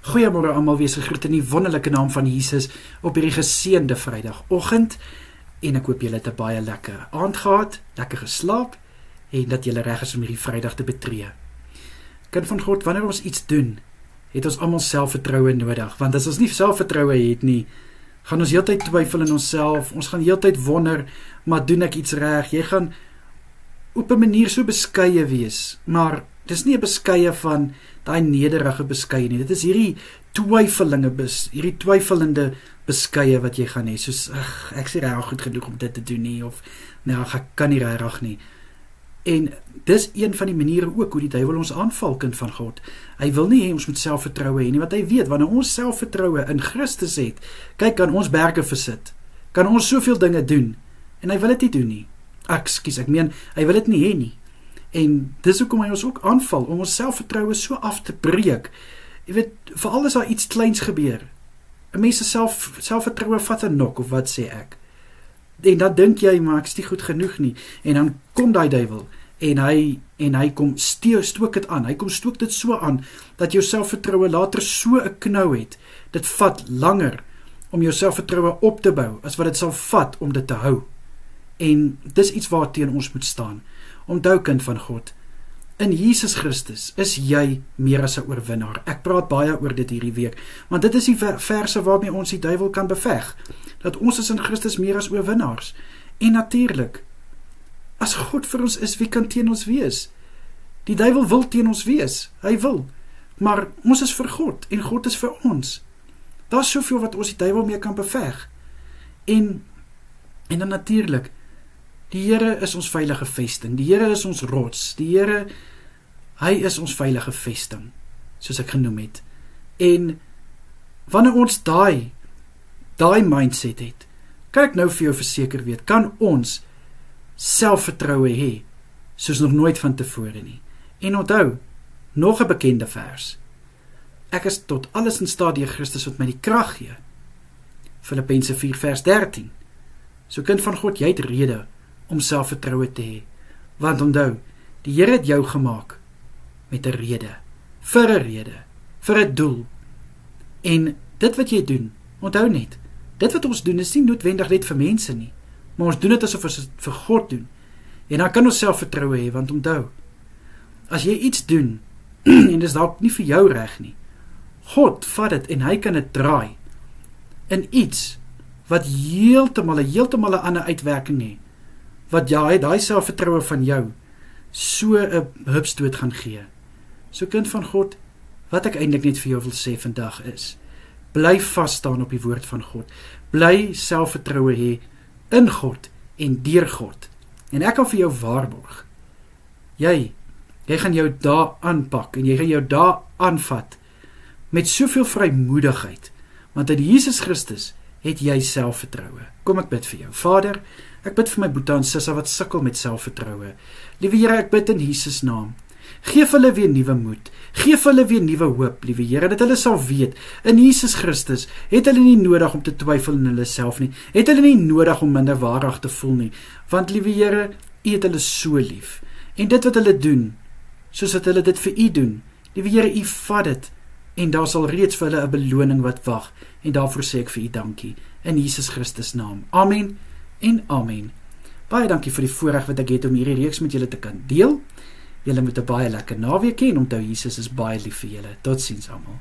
Goeiemôre almal, wees gegroet in die wonderlike naam van Jesus op hierdie geseënde Vrydagoggend en ek hoop julle het 'n baie lekker aand gehad, lekker geslaap en dat julle reg is om hierdie Vrydag te betree. Kind van God, wanneer ons iets doen, het ons almal selfvertroue nodig, want as ons nie selfvertroue het nie, gaan ons heeltyd twyfel in onsself, ons gaan heeltyd wonder, maar doen ek iets reg? Jy gaan op 'n manier so beskeie wees, maar dis nie 'n beskeie van daai nederige beskeie nie. Dit is hierdie twyfelende beskeie wat jy gaan hê, soos ek is nie reg goed genoeg om dit te doen nie, of nou ek kan nie reg nie. En dis een van die maniere ook hoe die duiwel ons aanval, kind van God. Hy wil nie hê ons moet selfvertroue hê nie, want hy weet wanneer ons selfvertroue in Christus het, kyk, kan ons berge versit, kan ons soveel dinge doen, en hy wil dit nie doen nie. Ek meen, hy wil dit nie hê nie. En dis hoekom hy ons ook aanval, om ons selfvertroue so af te breek. Jy weet, veral as daar iets kleins gebeur, 'n mens se selfvertroue vat 'n nok, of wat sê ek? En dan dink jy, maar ek is nie goed genoeg nie, en dan kom daai duiwel, en hy kom stook dit aan, hy kom stook dit so aan, dat jou selfvertroue later so 'n knou het, dit vat langer om jou selfvertroue op te bou, as wat dit sal vat om dit te hou. En dis iets waarteen ons moet staan. Onthou, kind van God, in Jesus Christus is jy meer as 'n oorwinnaar. Ek praat baie oor dit hierdie week, want dit is die verse waarmee ons die duiwel kan beveg, dat ons is in Christus meer as oorwinnaars. En natuurlik, as God vir ons is, wie kan teen ons wees? Die duiwel wil teen ons wees, hy wil, maar ons is vir God, en God is vir ons. Daar is soveel wat ons die duiwel mee kan beveg. En dan natuurlik, die Here is ons veilige vesting, die Here is ons rots, die Here, hy is ons veilige vesting, soos ek genoem het. En wanneer ons daai mindset het, kan ek nou vir jou verseker weet, kan ons selfvertroue hê, soos nog nooit van tevore nie. En onthou, nog 'n bekende vers, ek is tot alles in staat deur Christus wat my die krag gee. Filippense 4 vers 13. So kind van God, jy het rede om selfvertroue te hê, want onthou, die Here het jou gemaak met 'n rede, vir 'n doel. En dit wat jy doen, onthou net, dit wat ons doen is nie noodwendig net vir mense nie, maar ons doen dit asof ons dit vir God doen. En dan kan ons selfvertroue hê, want onthou, as jy iets doen, en dis dalk nie vir jou reg nie, God vat dit en hy kan dit draai in iets wat heeltemal 'n ander uitwerking het, wat daai selfvertroue van jou so 'n hupstoot gaan gee. So kind van God, wat ek eintlik net vir jou wil sê vandag is, bly vas staan op die woord van God, bly selfvertroue hê in God en deur God, en ek kan vir jou waarborg, jy gaan jou daar aanpak, en jy gaan jou daar aanvat, met soveel vrymoedigheid, want in Jesus Christus het jy selfvertroue. Kom ek bid vir jou. Vader, ek bid vir my boetie en sissa wat sukkel met selfvertroue. Liewe Here, ek bid in Jesus naam. Geef hulle weer nuwe moed. Geef hulle weer nuwe hoop, liewe Here, dat hulle sal weet, in Jesus Christus het hulle nie nodig om te twyfel in hulle self nie. Het hulle nie nodig om minderwaardig te voel nie. Want liewe Here, U het hulle so lief. En dit wat hulle doen, soos dat hulle dit vir U doen, liewe Here, U vat dit, en daar sal reeds vir hulle 'n beloning wat wag. En daarvoor sê ek vir U dankie. In Jesus Christus naam. Amen en amen. Baie dankie vir die voorreg wat ek het om hierdie reeks met julle te kan deel. Julle moet 'n baie lekker naweek hê en onthou, Jesus is baie lief vir julle. Totsiens almal.